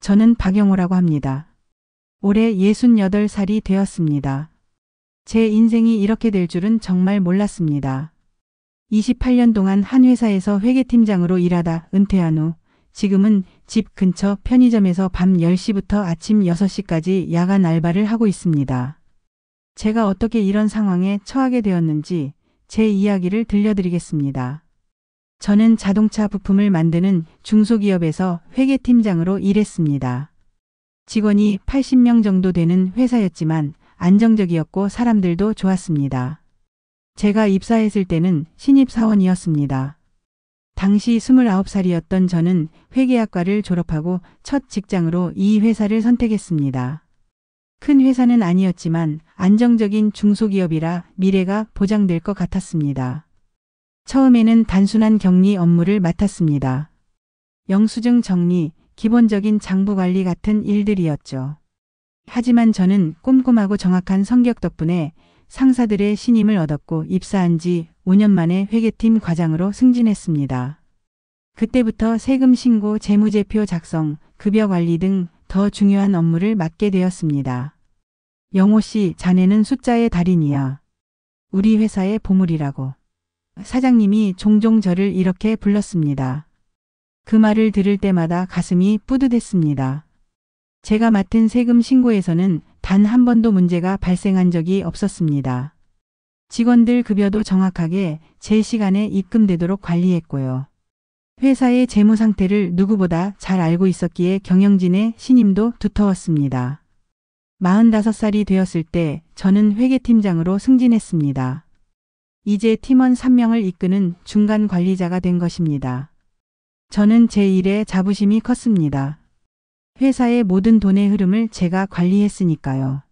저는 박영호라고 합니다. 올해 68살이 되었습니다. 제 인생이 이렇게 될 줄은 정말 몰랐습니다. 28년 동안 한 회사에서 회계팀장으로 일하다 은퇴한 후 지금은 집 근처 편의점에서 밤 10시부터 아침 6시까지 야간 알바를 하고 있습니다. 제가 어떻게 이런 상황에 처하게 되었는지 제 이야기를 들려드리겠습니다. 저는 자동차 부품을 만드는 중소기업에서 회계팀장으로 일했습니다. 직원이 80명 정도 되는 회사였지만 안정적이었고 사람들도 좋았습니다. 제가 입사했을 때는 신입사원이었습니다. 당시 29살이었던 저는 회계학과를 졸업하고 첫 직장으로 이 회사를 선택했습니다. 큰 회사는 아니었지만 안정적인 중소기업이라 미래가 보장될 것 같았습니다. 처음에는 단순한 격리 업무를 맡았습니다. 영수증 정리, 기본적인 장부 관리 같은 일들이었죠. 하지만 저는 꼼꼼하고 정확한 성격 덕분에 상사들의 신임을 얻었고 입사한 지 5년 만에 회계팀 과장으로 승진했습니다. 그때부터 세금 신고, 재무제표 작성, 급여 관리 등 더 중요한 업무를 맡게 되었습니다. 영호 씨, 자네는 숫자의 달인이야. 우리 회사의 보물이라고. 사장님이 종종 저를 이렇게 불렀습니다. 그 말을 들을 때마다 가슴이 뿌듯했습니다. 제가 맡은 세금 신고에서는 단 한 번도 문제가 발생한 적이 없었습니다. 직원들 급여도 정확하게 제 시간에 입금되도록 관리했고요. 회사의 재무 상태를 누구보다 잘 알고 있었기에 경영진의 신임도 두터웠습니다. 45살이 되었을 때 저는 회계팀장으로 승진했습니다. 이제 팀원 3명을 이끄는 중간 관리자가 된 것입니다. 저는 제 일에 자부심이 컸습니다. 회사의 모든 돈의 흐름을 제가 관리했으니까요.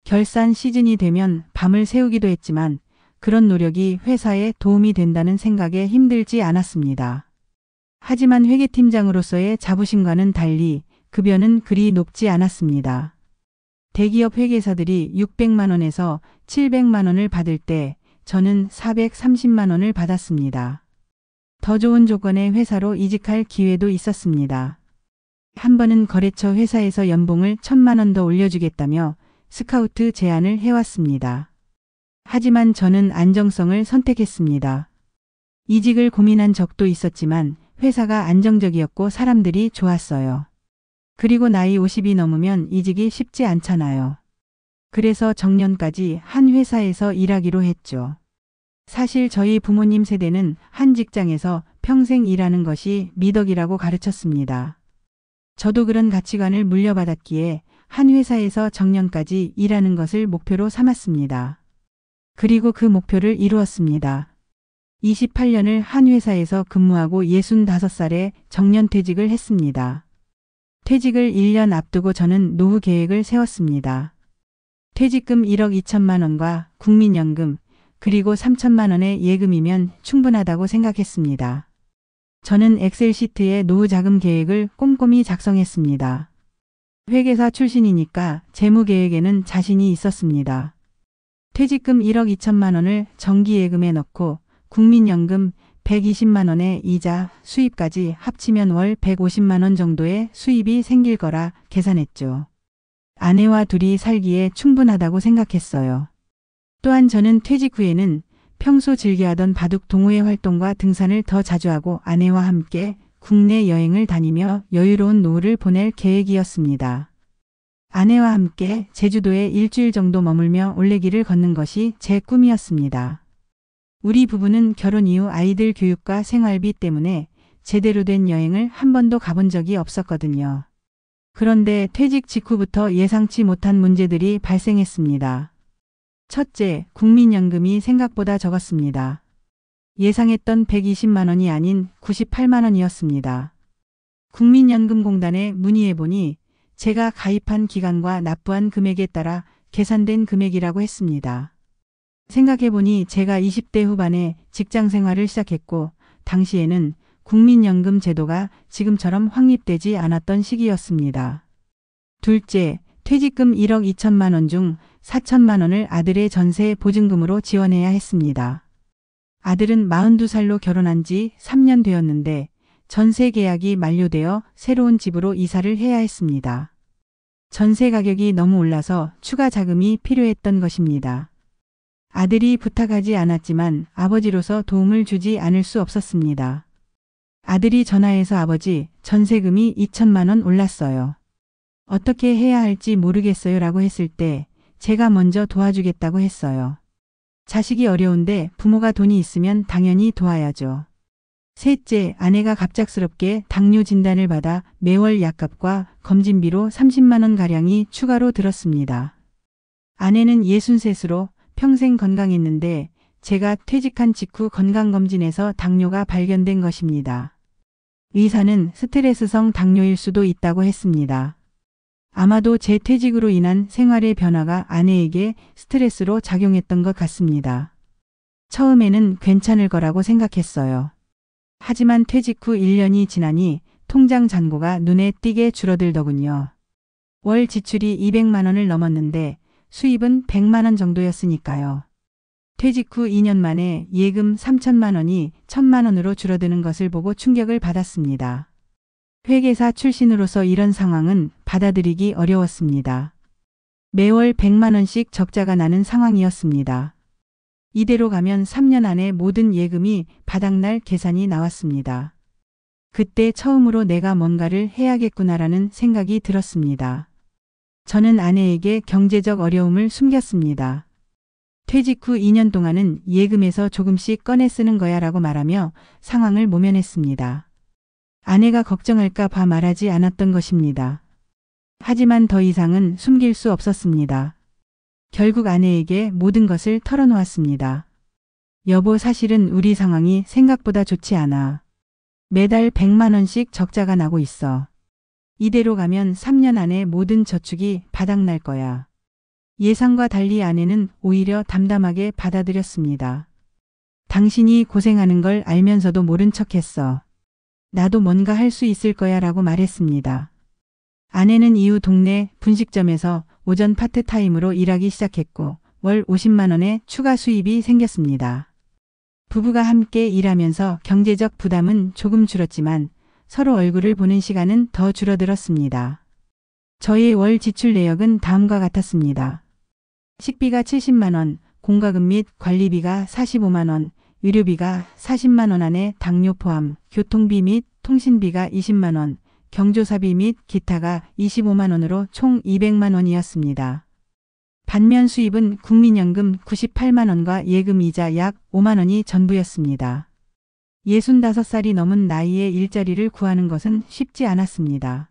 결산 시즌이 되면 밤을 새우기도 했지만 그런 노력이 회사에 도움이 된다는 생각에 힘들지 않았습니다. 하지만 회계팀장으로서의 자부심과는 달리 급여는 그리 높지 않았습니다. 대기업 회계사들이 600만 원에서 700만 원을 받을 때 저는 430만 원을 받았습니다. 더 좋은 조건의 회사로 이직할 기회도 있었습니다. 한 번은 거래처 회사에서 연봉을 1,000만 원 더 올려주겠다며 스카우트 제안을 해왔습니다. 하지만 저는 안정성을 선택했습니다. 이직을 고민한 적도 있었지만 회사가 안정적이었고 사람들이 좋았어요. 그리고 나이 50이 넘으면 이직이 쉽지 않잖아요. 그래서 정년까지 한 회사에서 일하기로 했죠. 사실 저희 부모님 세대는 한 직장에서 평생 일하는 것이 미덕이라고 가르쳤습니다. 저도 그런 가치관을 물려받았기에 한 회사에서 정년까지 일하는 것을 목표로 삼았습니다. 그리고 그 목표를 이루었습니다. 28년을 한 회사에서 근무하고 65살에 정년퇴직을 했습니다. 퇴직을 1년 앞두고 저는 노후 계획을 세웠습니다. 퇴직금 1억 2천만 원과 국민연금 그리고 3천만 원의 예금이면 충분하다고 생각했습니다. 저는 엑셀시트에 노후 자금 계획을 꼼꼼히 작성했습니다. 회계사 출신이니까 재무 계획에는 자신이 있었습니다. 퇴직금 1억 2천만 원을 정기예금에 넣고 국민연금 120만 원의 이자, 수입까지 합치면 월 150만 원 정도의 수입이 생길 거라 계산했죠. 아내와 둘이 살기에 충분하다고 생각했어요. 또한 저는 퇴직 후에는 평소 즐겨하던 바둑 동호회 활동과 등산을 더 자주 하고 아내와 함께 국내 여행을 다니며 여유로운 노후를 보낼 계획이었습니다. 아내와 함께 제주도에 일주일 정도 머물며 올레길을 걷는 것이 제 꿈이었습니다. 우리 부부는 결혼 이후 아이들 교육과 생활비 때문에 제대로 된 여행을 한 번도 가본 적이 없었거든요. 그런데 퇴직 직후부터 예상치 못한 문제들이 발생했습니다. 첫째, 국민연금이 생각보다 적었습니다. 예상했던 120만 원이 아닌 98만 원이었습니다. 국민연금공단에 문의해보니 제가 가입한 기간과 납부한 금액에 따라 계산된 금액이라고 했습니다. 생각해보니 제가 20대 후반에 직장 생활을 시작했고 당시에는 국민연금 제도가 지금처럼 확립되지 않았던 시기였습니다. 둘째, 퇴직금 1억 2천만 원 중 4천만 원을 아들의 전세 보증금으로 지원해야 했습니다. 아들은 42살로 결혼한 지 3년 되었는데 전세 계약이 만료되어 새로운 집으로 이사를 해야 했습니다. 전세 가격이 너무 올라서 추가 자금이 필요했던 것입니다. 아들이 부탁하지 않았지만 아버지로서 도움을 주지 않을 수 없었습니다. 아들이 전화해서 아버지, 전세금이 2천만 원 올랐어요. 어떻게 해야 할지 모르겠어요 라고 했을 때 제가 먼저 도와주겠다고 했어요. 자식이 어려운데 부모가 돈이 있으면 당연히 도와야죠. 셋째, 아내가 갑작스럽게 당뇨 진단을 받아 매월 약값과 검진비로 30만 원가량이 추가로 들었습니다. 아내는 63으로 평생 건강했는데 제가 퇴직한 직후 건강검진에서 당뇨가 발견된 것입니다. 의사는 스트레스성 당뇨일 수도 있다고 했습니다. 아마도 제 퇴직으로 인한 생활의 변화가 아내에게 스트레스로 작용했던 것 같습니다. 처음에는 괜찮을 거라고 생각했어요. 하지만 퇴직 후 1년이 지나니 통장 잔고가 눈에 띄게 줄어들더군요. 월 지출이 200만 원을 넘었는데 수입은 100만 원 정도였으니까요. 퇴직 후 2년 만에 예금 3천만 원이 1,000만 원으로 줄어드는 것을 보고 충격을 받았습니다. 회계사 출신으로서 이런 상황은 받아들이기 어려웠습니다. 매월 100만 원씩 적자가 나는 상황이었습니다. 이대로 가면 3년 안에 모든 예금이 바닥날 계산이 나왔습니다. 그때 처음으로 내가 뭔가를 해야겠구나라는 생각이 들었습니다. 저는 아내에게 경제적 어려움을 숨겼습니다. 퇴직 후 2년 동안은 예금에서 조금씩 꺼내 쓰는 거야 라고 말하며 상황을 모면했습니다. 아내가 걱정할까 봐 말하지 않았던 것입니다. 하지만 더 이상은 숨길 수 없었습니다. 결국 아내에게 모든 것을 털어놓았습니다. 여보, 사실은 우리 상황이 생각보다 좋지 않아. 매달 100만 원씩 적자가 나고 있어. 이대로 가면 3년 안에 모든 저축이 바닥날 거야. 예상과 달리 아내는 오히려 담담하게 받아들였습니다. 당신이 고생하는 걸 알면서도 모른 척했어. 나도 뭔가 할 수 있을 거야 라고 말했습니다. 아내는 이후 동네 분식점에서 오전 파트타임으로 일하기 시작했고 월 50만 원의 추가 수입이 생겼습니다. 부부가 함께 일하면서 경제적 부담은 조금 줄었지만 서로 얼굴을 보는 시간은 더 줄어들었습니다. 저의 월 지출 내역은 다음과 같았습니다. 식비가 70만 원, 공과금 및 관리비가 45만 원, 의료비가 40만 원 안에 당뇨 포함, 교통비 및 통신비가 20만 원, 경조사비 및 기타가 25만 원으로 총 200만 원이었습니다. 반면 수입은 국민연금 98만 원과 예금이자 약 5만 원이 전부였습니다. 65살이 넘은 나이에 일자리를 구하는 것은 쉽지 않았습니다.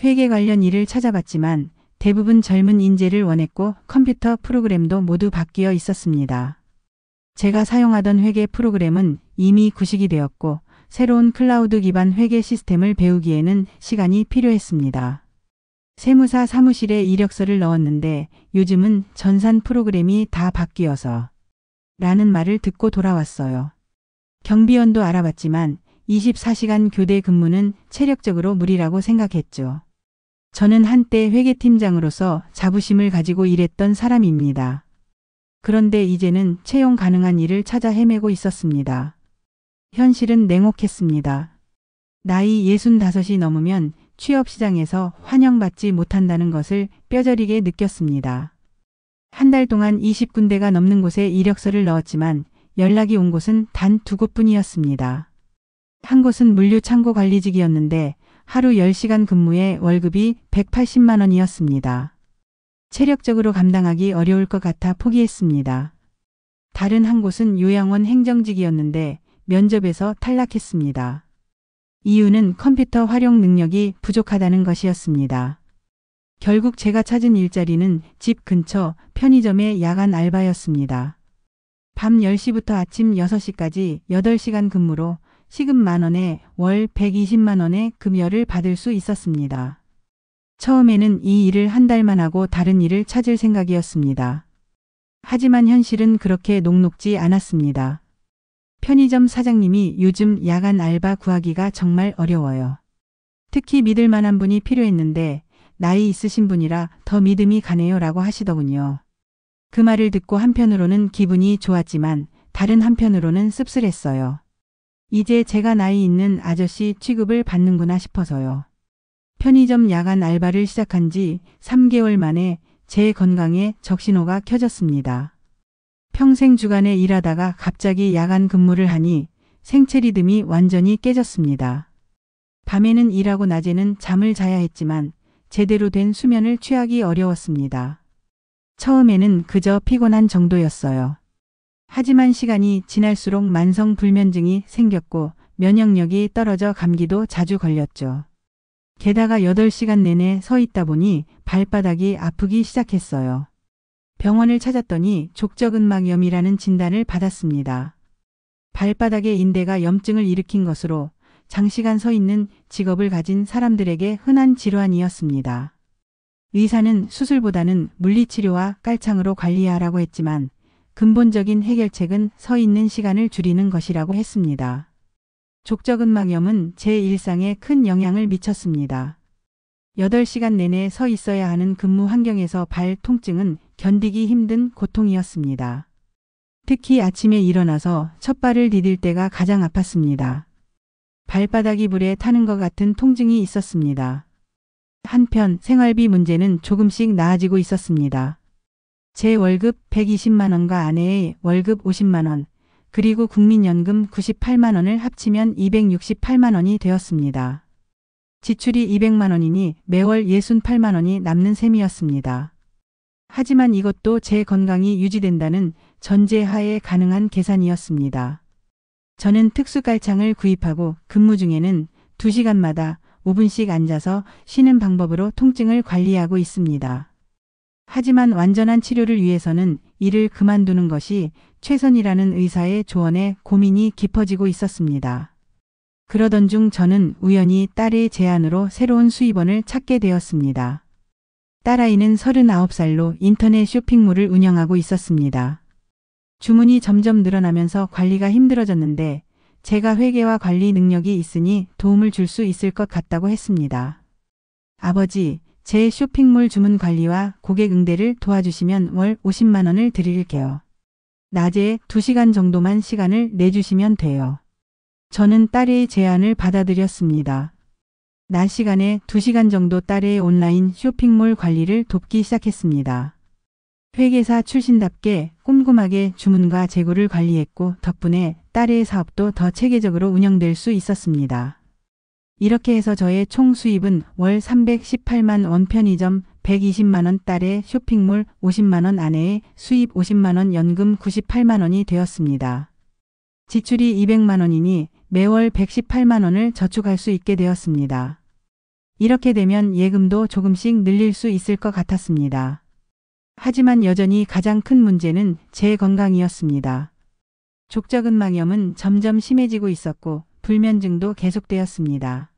회계 관련 일을 찾아봤지만 대부분 젊은 인재를 원했고 컴퓨터 프로그램도 모두 바뀌어 있었습니다. 제가 사용하던 회계 프로그램은 이미 구식이 되었고 새로운 클라우드 기반 회계 시스템을 배우기에는 시간이 필요했습니다. 세무사 사무실에 이력서를 넣었는데 요즘은 전산 프로그램이 다 바뀌어서 라는 말을 듣고 돌아왔어요. 경비원도 알아봤지만 24시간 교대 근무는 체력적으로 무리라고 생각했죠. 저는 한때 회계팀장으로서 자부심을 가지고 일했던 사람입니다. 그런데 이제는 채용 가능한 일을 찾아 헤매고 있었습니다. 현실은 냉혹했습니다. 나이 65이 넘으면 취업시장에서 환영받지 못한다는 것을 뼈저리게 느꼈습니다. 한 달 동안 20군데가 넘는 곳에 이력서를 넣었지만 연락이 온 곳은 단 2곳뿐이었습니다. 한 곳은 물류창고 관리직이었는데 하루 10시간 근무에 월급이 180만 원이었습니다. 체력적으로 감당하기 어려울 것 같아 포기했습니다. 다른 한 곳은 요양원 행정직이었는데 면접에서 탈락했습니다. 이유는 컴퓨터 활용 능력이 부족하다는 것이었습니다. 결국 제가 찾은 일자리는 집 근처 편의점의 야간 알바였습니다. 밤 10시부터 아침 6시까지 8시간 근무로 시급 만 원에 월 120만 원의 급여를 받을 수 있었습니다. 처음에는 이 일을 한 달만 하고 다른 일을 찾을 생각이었습니다. 하지만 현실은 그렇게 녹록지 않았습니다. 편의점 사장님이 요즘 야간 알바 구하기가 정말 어려워요. 특히 믿을 만한 분이 필요했는데 나이 있으신 분이라 더 믿음이 가네요 라고 하시더군요. 그 말을 듣고 한편으로는 기분이 좋았지만 다른 한편으로는 씁쓸했어요. 이제 제가 나이 있는 아저씨 취급을 받는구나 싶어서요. 편의점 야간 알바를 시작한 지 3개월 만에 제 건강에 적신호가 켜졌습니다. 평생 주간에 일하다가 갑자기 야간 근무를 하니 생체 리듬이 완전히 깨졌습니다. 밤에는 일하고 낮에는 잠을 자야 했지만 제대로 된 수면을 취하기 어려웠습니다. 처음에는 그저 피곤한 정도였어요. 하지만 시간이 지날수록 만성 불면증이 생겼고 면역력이 떨어져 감기도 자주 걸렸죠. 게다가 8시간 내내 서 있다 보니 발바닥이 아프기 시작했어요. 병원을 찾았더니 족저근막염이라는 진단을 받았습니다. 발바닥의 인대가 염증을 일으킨 것으로 장시간 서 있는 직업을 가진 사람들에게 흔한 질환이었습니다. 의사는 수술보다는 물리치료와 깔창으로 관리하라고 했지만 근본적인 해결책은 서 있는 시간을 줄이는 것이라고 했습니다. 족저근막염은 제 일상에 큰 영향을 미쳤습니다. 8시간 내내 서 있어야 하는 근무 환경에서 발 통증은 견디기 힘든 고통이었습니다. 특히 아침에 일어나서 첫 발을 디딜 때가 가장 아팠습니다. 발바닥이 불에 타는 것 같은 통증이 있었습니다. 한편 생활비 문제는 조금씩 나아지고 있었습니다. 제 월급 120만 원과 아내의 월급 50만 원, 그리고 국민연금 98만 원을 합치면 268만 원이 되었습니다. 지출이 200만 원이니 매월 68만 원이 남는 셈이었습니다. 하지만 이것도 제 건강이 유지된다는 전제하에 가능한 계산이었습니다. 저는 특수깔창을 구입하고 근무 중에는 2시간마다 5분씩 앉아서 쉬는 방법으로 통증을 관리하고 있습니다. 하지만 완전한 치료를 위해서는 일을 그만두는 것이 최선이라는 의사의 조언에 고민이 깊어지고 있었습니다. 그러던 중 저는 우연히 딸의 제안으로 새로운 수입원을 찾게 되었습니다. 딸아이는 39살로 인터넷 쇼핑몰을 운영하고 있었습니다. 주문이 점점 늘어나면서 관리가 힘들어졌는데 제가 회계와 관리 능력이 있으니 도움을 줄 수 있을 것 같다고 했습니다. 아버지, 제 쇼핑몰 주문 관리와 고객 응대를 도와주시면 월 50만 원을 드릴게요. 낮에 2시간 정도만 시간을 내주시면 돼요. 저는 딸의 제안을 받아들였습니다. 낮 시간에 2시간 정도 딸의 온라인 쇼핑몰 관리를 돕기 시작했습니다. 회계사 출신답게 꼼꼼하게 주문과 재고를 관리했고 덕분에 딸의 사업도 더 체계적으로 운영될 수 있었습니다. 이렇게 해서 저의 총 수입은 월 318만 원, 편의점 120만 원, 딸의 쇼핑몰 50만 원, 아내의 수입 50만 원, 연금 98만 원이 되었습니다. 지출이 200만 원이니 매월 118만 원을 저축할 수 있게 되었습니다. 이렇게 되면 예금도 조금씩 늘릴 수 있을 것 같았습니다. 하지만 여전히 가장 큰 문제는 제 건강이었습니다. 족저근막염은 점점 심해지고 있었고 불면증도 계속되었습니다.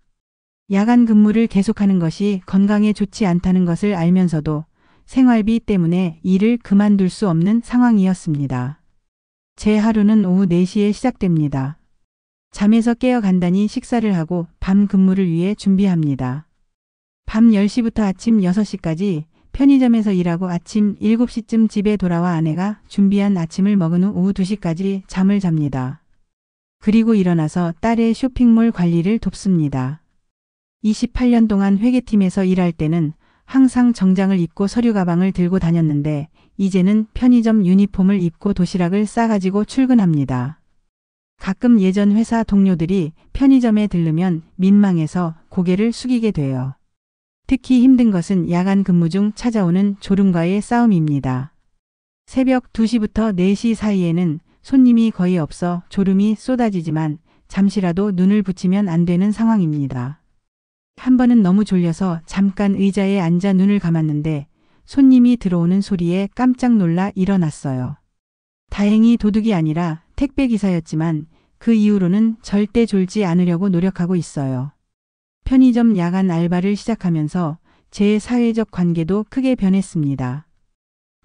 야간 근무를 계속하는 것이 건강에 좋지 않다는 것을 알면서도 생활비 때문에 일을 그만둘 수 없는 상황이었습니다. 제 하루는 오후 4시에 시작됩니다. 잠에서 깨어 간단히 식사를 하고 밤 근무를 위해 준비합니다. 밤 10시부터 아침 6시까지 편의점에서 일하고 아침 7시쯤 집에 돌아와 아내가 준비한 아침을 먹은 후 오후 2시까지 잠을 잡니다. 그리고 일어나서 딸의 쇼핑몰 관리를 돕습니다. 28년 동안 회계팀에서 일할 때는 항상 정장을 입고 서류 가방을 들고 다녔는데 이제는 편의점 유니폼을 입고 도시락을 싸가지고 출근합니다. 가끔 예전 회사 동료들이 편의점에 들르면 민망해서 고개를 숙이게 돼요. 특히 힘든 것은 야간 근무 중 찾아오는 졸음과의 싸움입니다. 새벽 2시부터 4시 사이에는 손님이 거의 없어 졸음이 쏟아지지만 잠시라도 눈을 붙이면 안 되는 상황입니다. 한 번은 너무 졸려서 잠깐 의자에 앉아 눈을 감았는데 손님이 들어오는 소리에 깜짝 놀라 일어났어요. 다행히 도둑이 아니라 택배기사였지만 그 이후로는 절대 졸지 않으려고 노력하고 있어요. 편의점 야간 알바를 시작하면서 제 사회적 관계도 크게 변했습니다.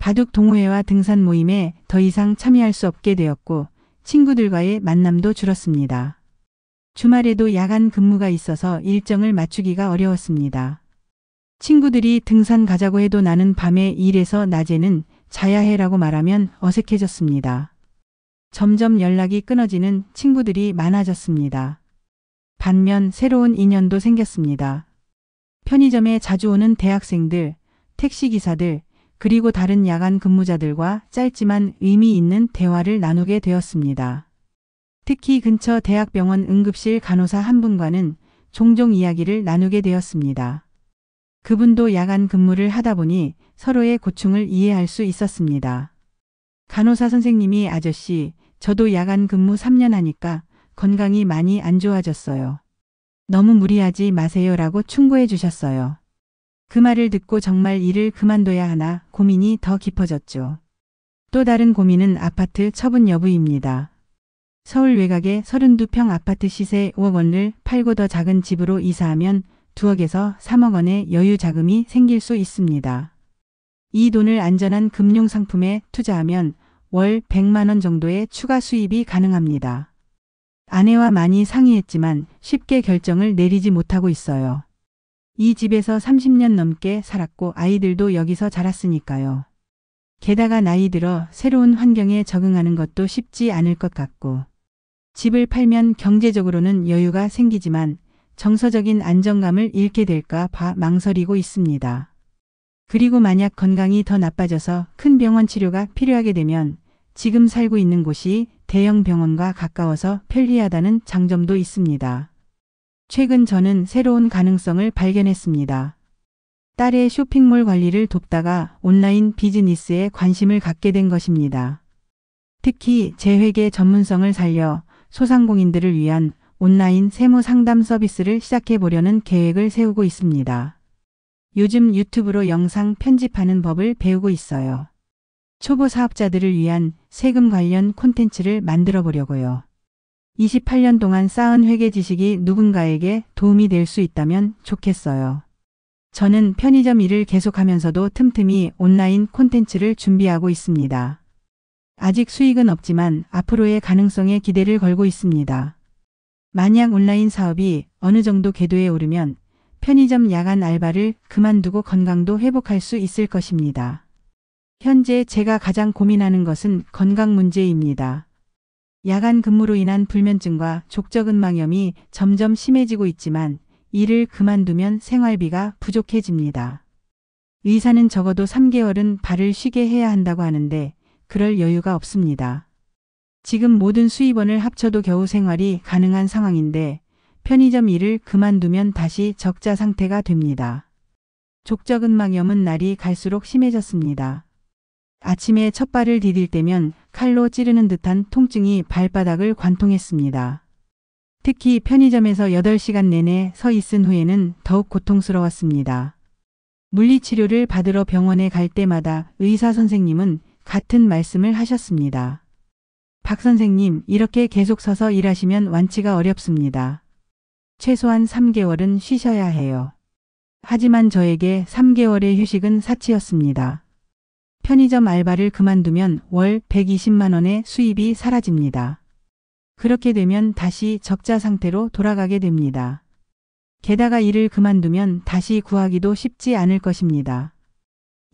바둑 동호회와 등산 모임에 더 이상 참여할 수 없게 되었고 친구들과의 만남도 줄었습니다. 주말에도 야간 근무가 있어서 일정을 맞추기가 어려웠습니다. 친구들이 등산 가자고 해도 나는 밤에 일해서 낮에는 자야 해라고 말하면 어색해졌습니다. 점점 연락이 끊어지는 친구들이 많아졌습니다. 반면 새로운 인연도 생겼습니다. 편의점에 자주 오는 대학생들, 택시기사들, 그리고 다른 야간 근무자들과 짧지만 의미 있는 대화를 나누게 되었습니다. 특히 근처 대학병원 응급실 간호사 한 분과는 종종 이야기를 나누게 되었습니다. 그분도 야간 근무를 하다 보니 서로의 고충을 이해할 수 있었습니다. 간호사 선생님이 아저씨, 저도 야간 근무 3년 하니까 건강이 많이 안 좋아졌어요. 너무 무리하지 마세요라고 충고해 주셨어요. 그 말을 듣고 정말 일을 그만둬야 하나 고민이 더 깊어졌죠. 또 다른 고민은 아파트 처분 여부입니다. 서울 외곽의 32평 아파트 시세 5억 원을 팔고 더 작은 집으로 이사하면 2억에서 3억 원의 여유 자금이 생길 수 있습니다. 이 돈을 안전한 금융상품에 투자하면 월 100만 원 정도의 추가 수입이 가능합니다. 아내와 많이 상의했지만 쉽게 결정을 내리지 못하고 있어요. 이 집에서 30년 넘게 살았고 아이들도 여기서 자랐으니까요. 게다가 나이 들어 새로운 환경에 적응하는 것도 쉽지 않을 것 같고 집을 팔면 경제적으로는 여유가 생기지만 정서적인 안정감을 잃게 될까 봐 망설이고 있습니다. 그리고 만약 건강이 더 나빠져서 큰 병원 치료가 필요하게 되면 지금 살고 있는 곳이 대형 병원과 가까워서 편리하다는 장점도 있습니다. 최근 저는 새로운 가능성을 발견했습니다. 딸의 쇼핑몰 관리를 돕다가 온라인 비즈니스에 관심을 갖게 된 것입니다. 특히 재회계 전문성을 살려 소상공인들을 위한 온라인 세무 상담 서비스를 시작해 보려는 계획을 세우고 있습니다. 요즘 유튜브로 영상 편집하는 법을 배우고 있어요. 초보 사업자들을 위한 세금 관련 콘텐츠를 만들어 보려고요. 28년 동안 쌓은 회계 지식이 누군가에게 도움이 될 수 있다면 좋겠어요. 저는 편의점 일을 계속하면서도 틈틈이 온라인 콘텐츠를 준비하고 있습니다. 아직 수익은 없지만 앞으로의 가능성에 기대를 걸고 있습니다. 만약 온라인 사업이 어느 정도 궤도에 오르면 편의점 야간 알바를 그만두고 건강도 회복할 수 있을 것입니다. 현재 제가 가장 고민하는 것은 건강 문제입니다. 야간 근무로 인한 불면증과 족저근막염이 점점 심해지고 있지만 일을 그만두면 생활비가 부족해집니다. 의사는 적어도 3개월은 발을 쉬게 해야 한다고 하는데 그럴 여유가 없습니다. 지금 모든 수입원을 합쳐도 겨우 생활이 가능한 상황인데 편의점 일을 그만두면 다시 적자 상태가 됩니다. 족저근막염은 날이 갈수록 심해졌습니다. 아침에 첫 발을 디딜 때면 칼로 찌르는 듯한 통증이 발바닥을 관통했습니다. 특히 편의점에서 8시간 내내 서 있은 후에는 더욱 고통스러웠습니다. 물리치료를 받으러 병원에 갈 때마다 의사 선생님은 같은 말씀을 하셨습니다. 박 선생님, 이렇게 계속 서서 일하시면 완치가 어렵습니다. 최소한 3개월은 쉬셔야 해요. 하지만 저에게 3개월의 휴식은 사치였습니다. 편의점 알바를 그만두면 월 120만 원의 수입이 사라집니다. 그렇게 되면 다시 적자 상태로 돌아가게 됩니다. 게다가 일을 그만두면 다시 구하기도 쉽지 않을 것입니다.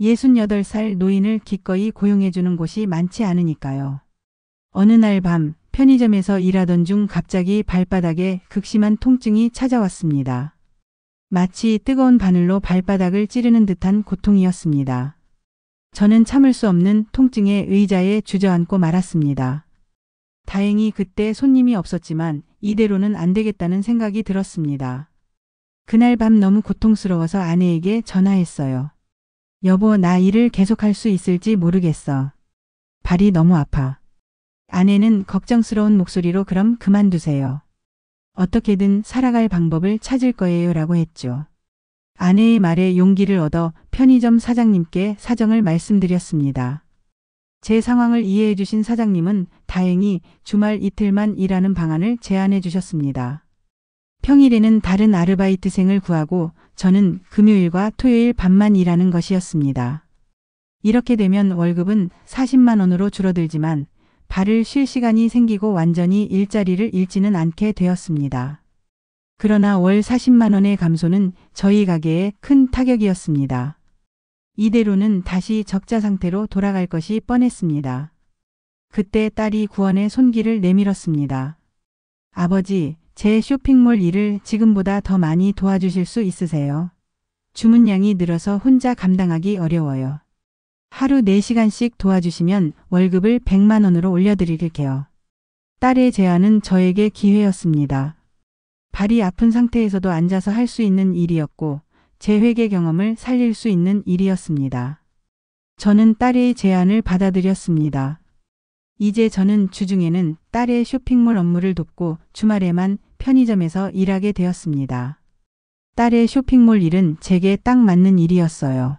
68살 노인을 기꺼이 고용해주는 곳이 많지 않으니까요. 어느 날 밤 편의점에서 일하던 중 갑자기 발바닥에 극심한 통증이 찾아왔습니다. 마치 뜨거운 바늘로 발바닥을 찌르는 듯한 고통이었습니다. 저는 참을 수 없는 통증에 의자에 주저앉고 말았습니다. 다행히 그때 손님이 없었지만 이대로는 안 되겠다는 생각이 들었습니다. 그날 밤 너무 고통스러워서 아내에게 전화했어요. 여보, 나 일을 계속할 수 있을지 모르겠어. 발이 너무 아파. 아내는 걱정스러운 목소리로 그럼 그만두세요. 어떻게든 살아갈 방법을 찾을 거예요 라고 했죠. 아내의 말에 용기를 얻어 편의점 사장님께 사정을 말씀드렸습니다. 제 상황을 이해해 주신 사장님은 다행히 주말 이틀만 일하는 방안을 제안해 주셨습니다. 평일에는 다른 아르바이트생을 구하고 저는 금요일과 토요일 밤만 일하는 것이었습니다. 이렇게 되면 월급은 40만 원으로 줄어들지만 발을 쉴 시간이 생기고 완전히 일자리를 잃지는 않게 되었습니다. 그러나 월 40만 원의 감소는 저희 가게에 큰 타격이었습니다. 이대로는 다시 적자 상태로 돌아갈 것이 뻔했습니다. 그때 딸이 구원의 손길을 내밀었습니다. 아버지, 제 쇼핑몰 일을 지금보다 더 많이 도와주실 수 있으세요? 주문량이 늘어서 혼자 감당하기 어려워요. 하루 4시간씩 도와주시면 월급을 100만 원으로 올려드릴게요. 딸의 제안은 저에게 기회였습니다. 발이 아픈 상태에서도 앉아서 할 수 있는 일이었고 제 회계 경험을 살릴 수 있는 일이었습니다. 저는 딸의 제안을 받아들였습니다. 이제 저는 주중에는 딸의 쇼핑몰 업무를 돕고 주말에만 편의점에서 일하게 되었습니다. 딸의 쇼핑몰 일은 제게 딱 맞는 일이었어요.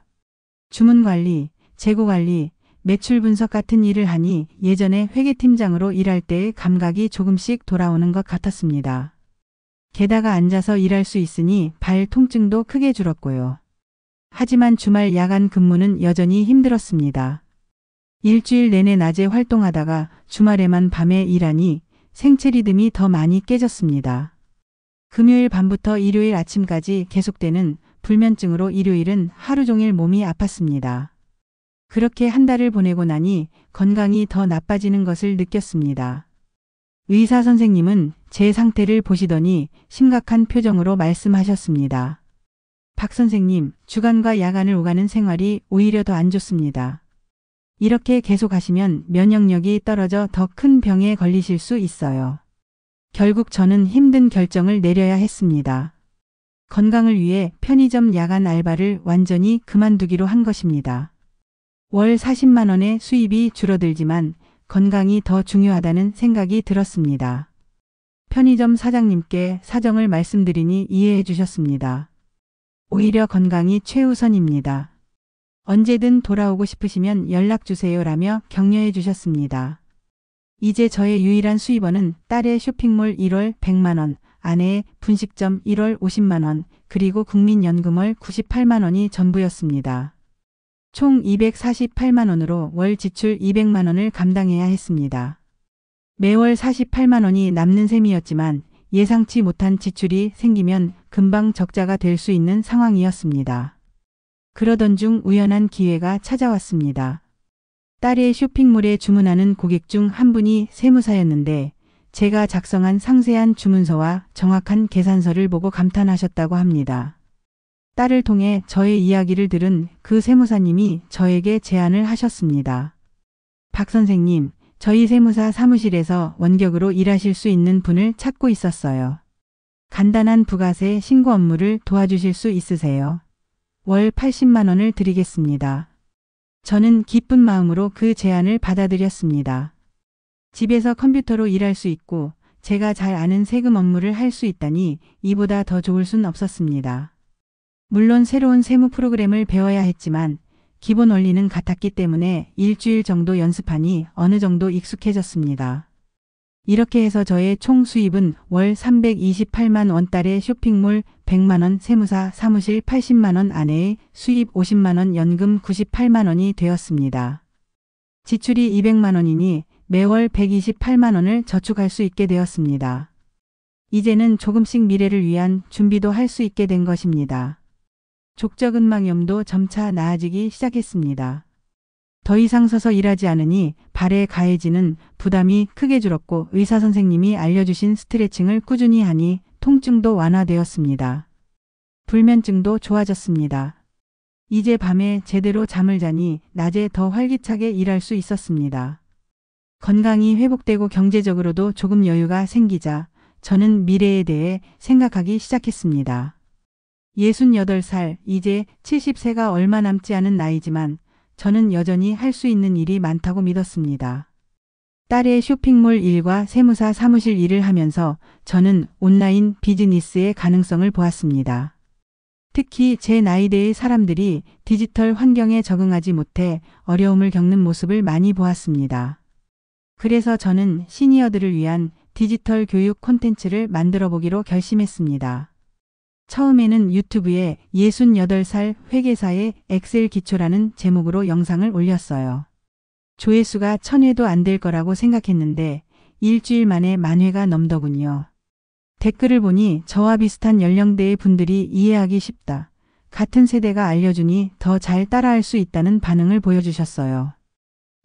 주문 관리, 재고 관리, 매출 분석 같은 일을 하니 예전에 회계팀장으로 일할 때의 감각이 조금씩 돌아오는 것 같았습니다. 게다가 앉아서 일할 수 있으니 발 통증도 크게 줄었고요. 하지만 주말 야간 근무는 여전히 힘들었습니다. 일주일 내내 낮에 활동하다가 주말에만 밤에 일하니 생체 리듬이 더 많이 깨졌습니다. 금요일 밤부터 일요일 아침까지 계속되는 불면증으로 일요일은 하루 종일 몸이 아팠습니다. 그렇게 한 달을 보내고 나니 건강이 더 나빠지는 것을 느꼈습니다. 의사 선생님은 제 상태를 보시더니 심각한 표정으로 말씀하셨습니다. 박 선생님, 주간과 야간을 오가는 생활이 오히려 더 안 좋습니다. 이렇게 계속하시면 면역력이 떨어져 더 큰 병에 걸리실 수 있어요. 결국 저는 힘든 결정을 내려야 했습니다. 건강을 위해 편의점 야간 알바를 완전히 그만두기로 한 것입니다. 월 40만 원의 수입이 줄어들지만 건강이 더 중요하다는 생각이 들었습니다. 편의점 사장님께 사정을 말씀드리니 이해해 주셨습니다. 오히려 건강이 최우선입니다. 언제든 돌아오고 싶으시면 연락 주세요라며 격려해 주셨습니다. 이제 저의 유일한 수입원은 딸의 쇼핑몰 1월 100만 원, 아내의 분식점 1월 50만 원, 그리고 국민연금월 98만 원이 전부였습니다. 총 248만 원으로 월 지출 200만 원을 감당해야 했습니다. 매월 48만 원이 남는 셈이었지만 예상치 못한 지출이 생기면 금방 적자가 될 수 있는 상황이었습니다. 그러던 중 우연한 기회가 찾아왔습니다. 딸의 쇼핑몰에 주문하는 고객 중 한 분이 세무사였는데 제가 작성한 상세한 주문서와 정확한 계산서를 보고 감탄하셨다고 합니다. 딸을 통해 저의 이야기를 들은 그 세무사님이 저에게 제안을 하셨습니다. 박 선생님, 저희 세무사 사무실에서 원격으로 일하실 수 있는 분을 찾고 있었어요. 간단한 부가세 신고 업무를 도와주실 수 있으세요? 월 80만 원을 드리겠습니다. 저는 기쁜 마음으로 그 제안을 받아들였습니다. 집에서 컴퓨터로 일할 수 있고 제가 잘 아는 세금 업무를 할 수 있다니 이보다 더 좋을 순 없었습니다. 물론 새로운 세무 프로그램을 배워야 했지만 기본 원리는 같았기 때문에 일주일 정도 연습하니 어느 정도 익숙해졌습니다. 이렇게 해서 저의 총 수입은 월 328만 원, 딸의 쇼핑몰 100만 원, 세무사 사무실 80만 원, 아내의 수입 50만 원, 연금 98만 원이 되었습니다. 지출이 200만 원이니 매월 128만 원을 저축할 수 있게 되었습니다. 이제는 조금씩 미래를 위한 준비도 할 수 있게 된 것입니다. 족저근막염도 점차 나아지기 시작했습니다. 더 이상 서서 일하지 않으니 발에 가해지는 부담이 크게 줄었고 의사 선생님이 알려주신 스트레칭을 꾸준히 하니 통증도 완화되었습니다. 불면증도 좋아졌습니다. 이제 밤에 제대로 잠을 자니 낮에 더 활기차게 일할 수 있었습니다. 건강이 회복되고 경제적으로도 조금 여유가 생기자 저는 미래에 대해 생각하기 시작했습니다. 68살, 이제 70세가 얼마 남지 않은 나이지만 저는 여전히 할 수 있는 일이 많다고 믿었습니다. 딸의 쇼핑몰 일과 세무사 사무실 일을 하면서 저는 온라인 비즈니스의 가능성을 보았습니다. 특히 제 나이대의 사람들이 디지털 환경에 적응하지 못해 어려움을 겪는 모습을 많이 보았습니다. 그래서 저는 시니어들을 위한 디지털 교육 콘텐츠를 만들어 보기로 결심했습니다. 처음에는 유튜브에 68살 회계사의 엑셀 기초라는 제목으로 영상을 올렸어요. 조회수가 1000회도 안 될 거라고 생각했는데 일주일 만에 10,000회가 넘더군요. 댓글을 보니 저와 비슷한 연령대의 분들이 이해하기 쉽다. 같은 세대가 알려주니 더 잘 따라할 수 있다는 반응을 보여주셨어요.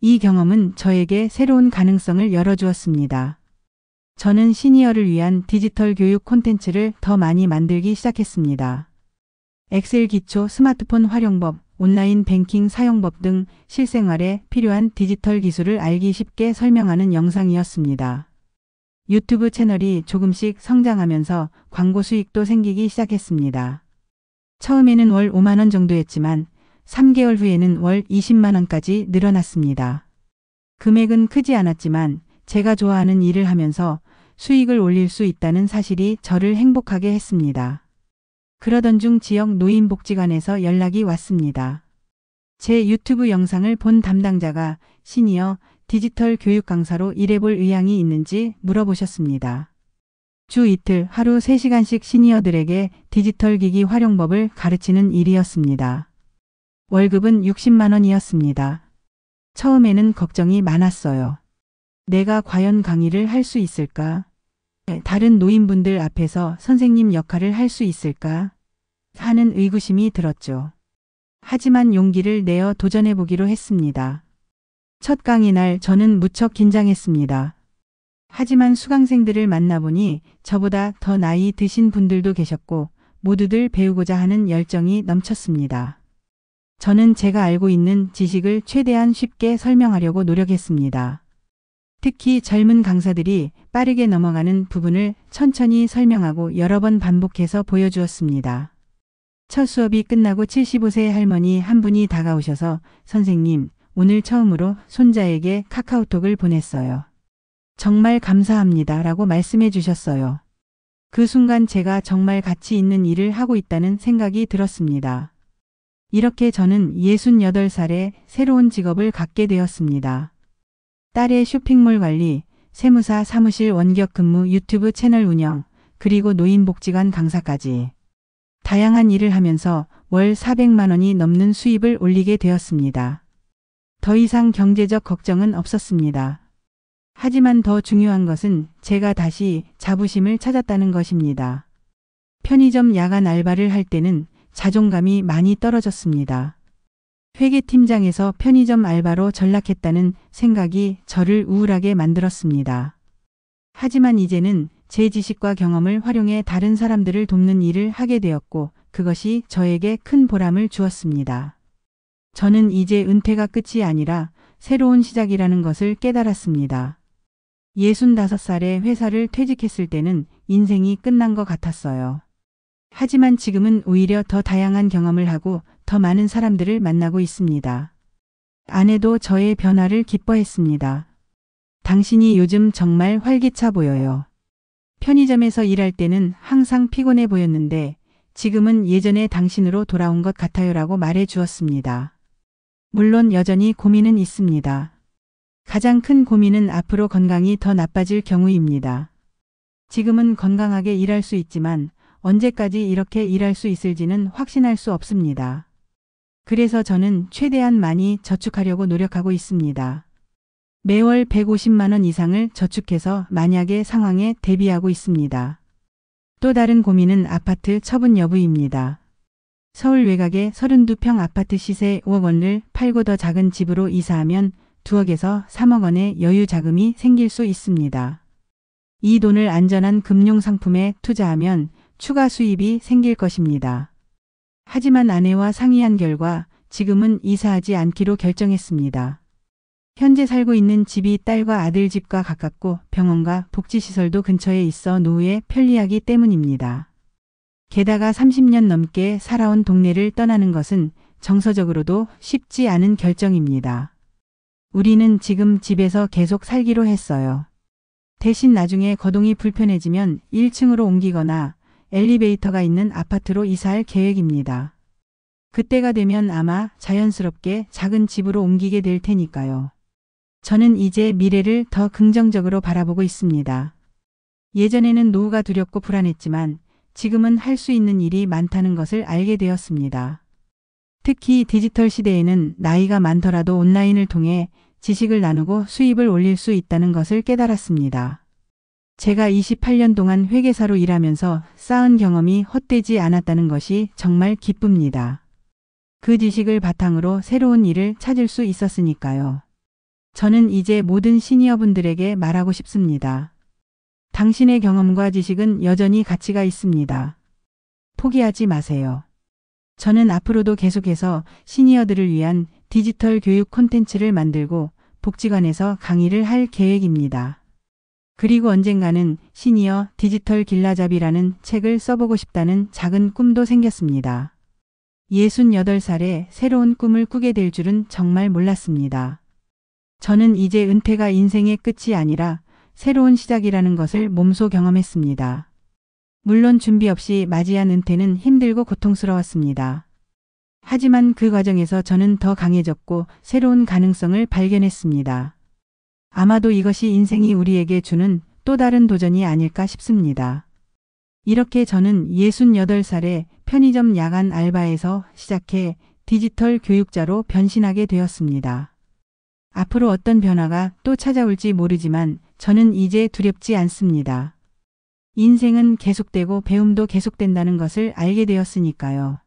이 경험은 저에게 새로운 가능성을 열어주었습니다. 저는 시니어를 위한 디지털 교육 콘텐츠를 더 많이 만들기 시작했습니다. 엑셀 기초 스마트폰 활용법, 온라인 뱅킹 사용법 등 실생활에 필요한 디지털 기술을 알기 쉽게 설명하는 영상이었습니다. 유튜브 채널이 조금씩 성장하면서 광고 수익도 생기기 시작했습니다. 처음에는 월 5만 원 정도였지만 3개월 후에는 월 20만 원까지 늘어났습니다. 금액은 크지 않았지만 제가 좋아하는 일을 하면서 수익을 올릴 수 있다는 사실이 저를 행복하게 했습니다. 그러던 중 지역 노인복지관에서 연락이 왔습니다. 제 유튜브 영상을 본 담당자가 시니어 디지털 교육 강사로 일해볼 의향이 있는지 물어보셨습니다. 주 이틀 하루 3시간씩 시니어들에게 디지털 기기 활용법을 가르치는 일이었습니다. 월급은 60만 원이었습니다. 처음에는 걱정이 많았어요. 내가 과연 강의를 할 수 있을까? 다른 노인분들 앞에서 선생님 역할을 할 수 있을까? 하는 의구심이 들었죠. 하지만 용기를 내어 도전해보기로 했습니다. 첫 강의 날 저는 무척 긴장했습니다. 하지만 수강생들을 만나보니 저보다 더 나이 드신 분들도 계셨고 모두들 배우고자 하는 열정이 넘쳤습니다. 저는 제가 알고 있는 지식을 최대한 쉽게 설명하려고 노력했습니다. 특히 젊은 강사들이 빠르게 넘어가는 부분을 천천히 설명하고 여러 번 반복해서 보여주었습니다. 첫 수업이 끝나고 75세 할머니 한 분이 다가오셔서 선생님, 오늘 처음으로 손자에게 카카오톡을 보냈어요. 정말 감사합니다 라고 말씀해 주셨어요. 그 순간 제가 정말 가치 있는 일을 하고 있다는 생각이 들었습니다. 이렇게 저는 68살에 새로운 직업을 갖게 되었습니다. 딸의 쇼핑몰 관리, 세무사 사무실 원격 근무, 유튜브 채널 운영, 그리고 노인복지관 강사까지. 다양한 일을 하면서 월 400만 원이 넘는 수입을 올리게 되었습니다. 더 이상 경제적 걱정은 없었습니다. 하지만 더 중요한 것은 제가 다시 자부심을 찾았다는 것입니다. 편의점 야간 알바를 할 때는 자존감이 많이 떨어졌습니다. 회계팀장에서 편의점 알바로 전락했다는 생각이 저를 우울하게 만들었습니다. 하지만 이제는 제 지식과 경험을 활용해 다른 사람들을 돕는 일을 하게 되었고 그것이 저에게 큰 보람을 주었습니다. 저는 이제 은퇴가 끝이 아니라 새로운 시작이라는 것을 깨달았습니다. 65살에 회사를 퇴직했을 때는 인생이 끝난 것 같았어요. 하지만 지금은 오히려 더 다양한 경험을 하고 더 많은 사람들을 만나고 있습니다. 아내도 저의 변화를 기뻐했습니다. 당신이 요즘 정말 활기차 보여요. 편의점에서 일할 때는 항상 피곤해 보였는데 지금은 예전의 당신으로 돌아온 것 같아요라고 말해 주었습니다. 물론 여전히 고민은 있습니다. 가장 큰 고민은 앞으로 건강이 더 나빠질 경우입니다. 지금은 건강하게 일할 수 있지만 언제까지 이렇게 일할 수 있을지는 확신할 수 없습니다. 그래서 저는 최대한 많이 저축하려고 노력하고 있습니다. 매월 150만 원 이상을 저축해서 만약의 상황에 대비하고 있습니다. 또 다른 고민은 아파트 처분 여부입니다. 서울 외곽의 32평 아파트 시세 5억 원을 팔고 더 작은 집으로 이사하면 2억에서 3억 원의 여유 자금이 생길 수 있습니다. 이 돈을 안전한 금융상품에 투자하면 추가 수입이 생길 것입니다. 하지만 아내와 상의한 결과 지금은 이사하지 않기로 결정했습니다. 현재 살고 있는 집이 딸과 아들 집과 가깝고 병원과 복지시설도 근처에 있어 노후에 편리하기 때문입니다. 게다가 30년 넘게 살아온 동네를 떠나는 것은 정서적으로도 쉽지 않은 결정입니다. 우리는 지금 집에서 계속 살기로 했어요. 대신 나중에 거동이 불편해지면 1층으로 옮기거나 엘리베이터가 있는 아파트로 이사할 계획입니다. 그때가 되면 아마 자연스럽게 작은 집으로 옮기게 될 테니까요. 저는 이제 미래를 더 긍정적으로 바라보고 있습니다. 예전에는 노후가 두렵고 불안했지만 지금은 할 수 있는 일이 많다는 것을 알게 되었습니다. 특히 디지털 시대에는 나이가 많더라도 온라인을 통해 지식을 나누고 수입을 올릴 수 있다는 것을 깨달았습니다. 제가 28년 동안 회계사로 일하면서 쌓은 경험이 헛되지 않았다는 것이 정말 기쁩니다. 그 지식을 바탕으로 새로운 일을 찾을 수 있었으니까요. 저는 이제 모든 시니어분들에게 말하고 싶습니다. 당신의 경험과 지식은 여전히 가치가 있습니다. 포기하지 마세요. 저는 앞으로도 계속해서 시니어들을 위한 디지털 교육 콘텐츠를 만들고 복지관에서 강의를 할 계획입니다. 그리고 언젠가는 시니어 디지털 길라잡이라는 책을 써보고 싶다는 작은 꿈도 생겼습니다. 68살에 새로운 꿈을 꾸게 될 줄은 정말 몰랐습니다. 저는 이제 은퇴가 인생의 끝이 아니라 새로운 시작이라는 것을 몸소 경험했습니다. 물론 준비 없이 맞이한 은퇴는 힘들고 고통스러웠습니다. 하지만 그 과정에서 저는 더 강해졌고 새로운 가능성을 발견했습니다. 아마도 이것이 인생이 우리에게 주는 또 다른 도전이 아닐까 싶습니다. 이렇게 저는 68살에 편의점 야간 알바에서 시작해 디지털 교육자로 변신하게 되었습니다. 앞으로 어떤 변화가 또 찾아올지 모르지만 저는 이제 두렵지 않습니다. 인생은 계속되고 배움도 계속된다는 것을 알게 되었으니까요.